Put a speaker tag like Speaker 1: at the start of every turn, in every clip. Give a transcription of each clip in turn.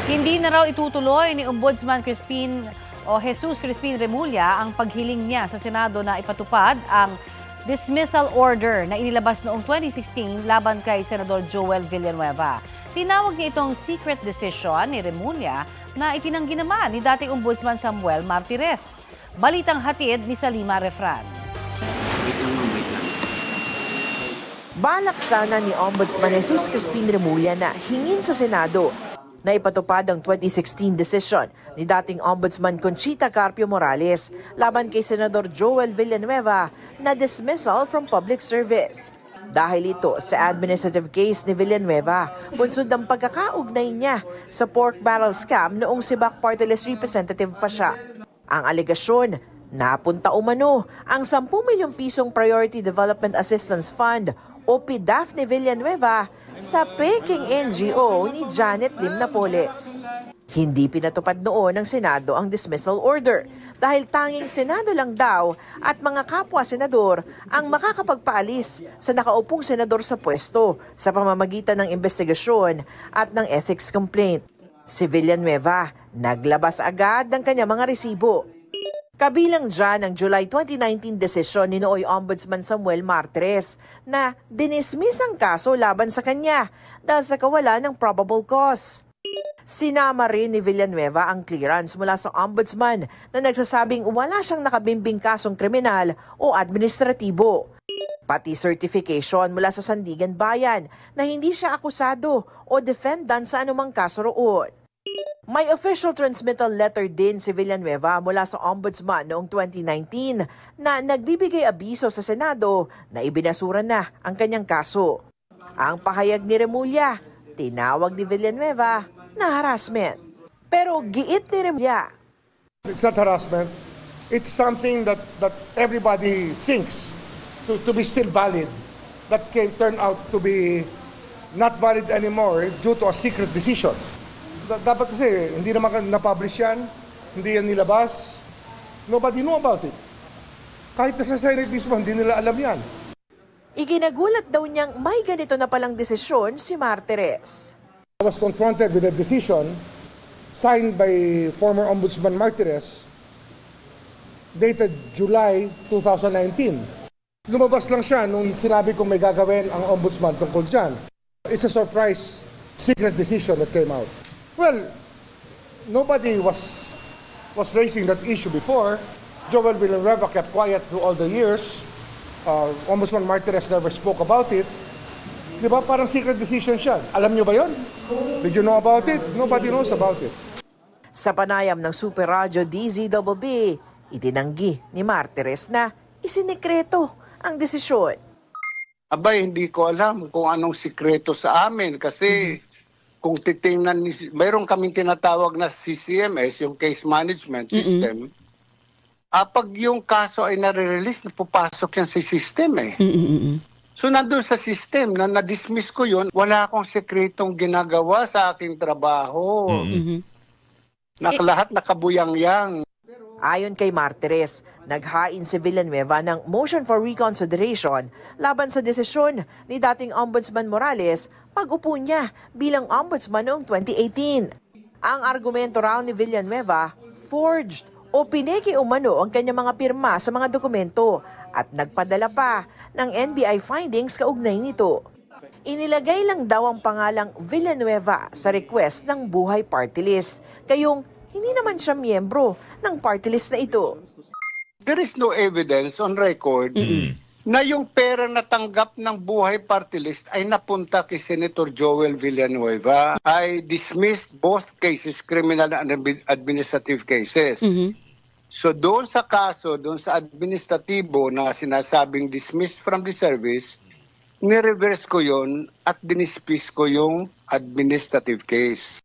Speaker 1: Hindi na raw itutuloy ni Ombudsman Jesus Crispin Remulla ang paghiling niya sa Senado na ipatupad ang dismissal order na inilabas noong 2016 laban kay Senador Joel Villanueva. Tinawag niya itong secret decision ni Remulla na itinanggi naman ni dating Ombudsman Samuel Martires. Balitang hatid ni Salima Refran.
Speaker 2: Balak sana ni Ombudsman Jesus Crispin Remulla na hingin sa Senado na ipatupad ang 2016 decision ni dating Ombudsman Conchita Carpio Morales laban kay Senador Joel Villanueva na dismissal from public service. Dahil ito sa administrative case ni Villanueva, bunsod ng pagkakaugnay niya sa pork barrel scam noong Sibak Party List representative pa siya. Ang alegasyon, napunta umano ang 10 milyong pisong Priority Development Assistance Fund o PDAF ni Villanueva sa peking NGO ni Janet Lim Napoles. Hindi pinatupad noon ng Senado ang dismissal order dahil tanging Senado lang daw at mga kapwa-senador ang makakapagpaalis sa nakaupong senador sa pwesto sa pamamagitan ng investigasyon at ng ethics complaint. Si Villanueva naglabas agad ng kanyang mga resibo. Kabilang dyan ang July 2019 desisyon ni nooy Ombudsman Samuel Martires na dinismiss ang kaso laban sa kanya dahil sa kawalan ng probable cause. Sinama rin ni Villanueva ang clearance mula sa Ombudsman na nagsasabing wala siyang nakabimbing kasong kriminal o administratibo. Pati certification mula sa Sandigan Bayan na hindi siya akusado o defendant sa anumang kaso roon. May official transmittal letter din si Villanueva mula sa Ombudsman noong 2019 na nagbibigay abiso sa Senado na ibinasura na ang kanyang kaso. Ang pahayag ni Remulla, tinawag ni Villanueva na harassment. Pero giit ni Remulla,
Speaker 3: it's not harassment. It's something that everybody thinks to be still valid that can turn out to be not valid anymore due to a secret decision. Dapat kasi, hindi naman na-publish yan, hindi yan nilabas. Nobody know about it. Kahit na sa Senate mismo, hindi nila alam yan.
Speaker 2: Iginagulat daw niyang may ganito na palang desisyon si Martires.
Speaker 3: I was confronted with a decision signed by former Ombudsman Martires dated July 2019. Lumabas lang siya nung sinabi kong may gagawin ang Ombudsman tungkol dyan. It's a surprise secret decision that came out. Well, nobody was raising that issue before. Joel Villanueva kept quiet through all the years. Ombudsman Martires never spoke about it. Di ba? Parang secret decision siya. Alam niyo ba yon? Did you know about it? Nobody knows about it.
Speaker 2: Sa panayam ng Super Radio DZBB, itinanggi ni Martires na isinikreto ang desisyon.
Speaker 4: Abay, hindi ko alam kung anong sikreto sa amin kasi kung titingnan, mayroon kaming tinatawag na CCMS, yung Case Management System. Pag yung kaso ay nare-release, napupasok yan sa system eh. So nandun sa system, na na-dismiss ko yun, wala akong sekretong ginagawa sa aking trabaho. Lahat nakabuyang-yang.
Speaker 2: Ayon kay Martires, naghain si Villanueva ng motion for reconsideration laban sa desisyon ni dating Ombudsman Morales pag-upo niya bilang Ombudsman noong 2018. Ang argumento raw ni Villanueva, forged o pineke umano ang kanyang mga pirma sa mga dokumento at nagpadala pa ng NBI findings kaugnay nito. Inilagay lang daw ang pangalang Villanueva sa request ng Buhay Party List, kayong hindi naman siya miyembro ng party list na ito.
Speaker 4: There is no evidence on record na yung pera na tanggap ng Buhay Party List ay napunta kay Senator Joel Villanueva. I dismissed both cases, criminal and administrative cases. So doon sa kaso, doon sa administratibo na sinasabing dismissed from the service, ni-reverse ko yon at dinispis ko yung administrative case.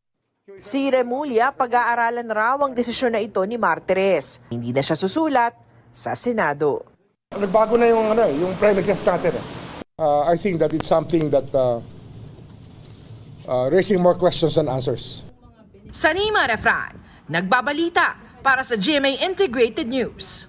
Speaker 2: Si Remulla, pag-aaralan raw ang desisyon na ito ni Martires. Hindi na siya susulat sa Senado.
Speaker 3: Nagbago na yung premises natin. I think that it's something that raising more questions than answers.
Speaker 5: Salima Refran, nagbabalita para sa GMA Integrated News.